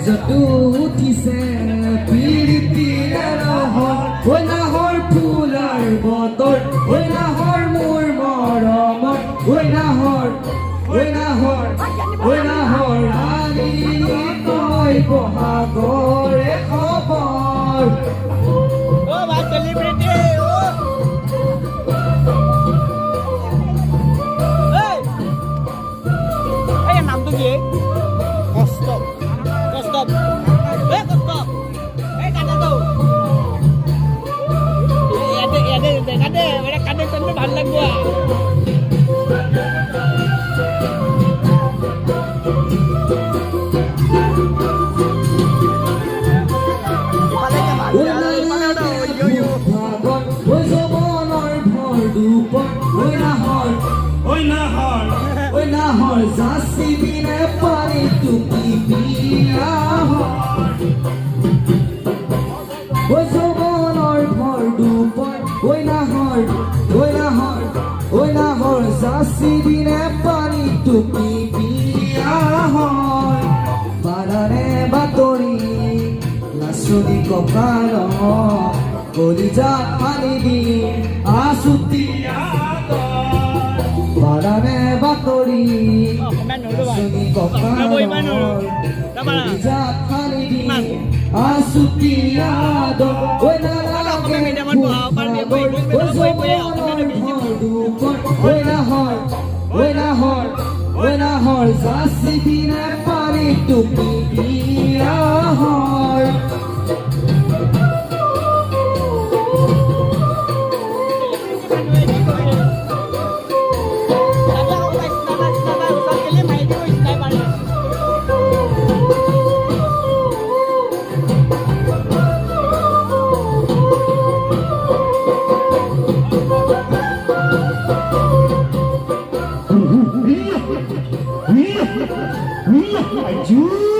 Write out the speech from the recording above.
তেজতো উঠিছে পিৰিতিৰে ৰহৰ ঐ নাহৰ ফুলাৰ বতৰ ঐ নাহৰ মোৰ মৰমত ঐ নাহৰ আনি তই বহাগৰে খবৰ ভাল লাগব ঐ নাহৰ যাচি বিনে পানী টুকি বিয়া ঐ যৌৱনৰ ভৰ দুপৰ ঐ নাহৰ যাচি বিনে পানী টুকি বিয়া হয় বাৰাৰে বাতৰি নাচনি কঁকাল কলিজা পানী দি আছুতি বাৰাৰে বাতৰি নাচনি কঁকাল কলিজা পানী দি আছুতি ঐ নালাগে ঐ নাহৰ যাচি বিনে পানী টুকি বিয়া হয় Juice!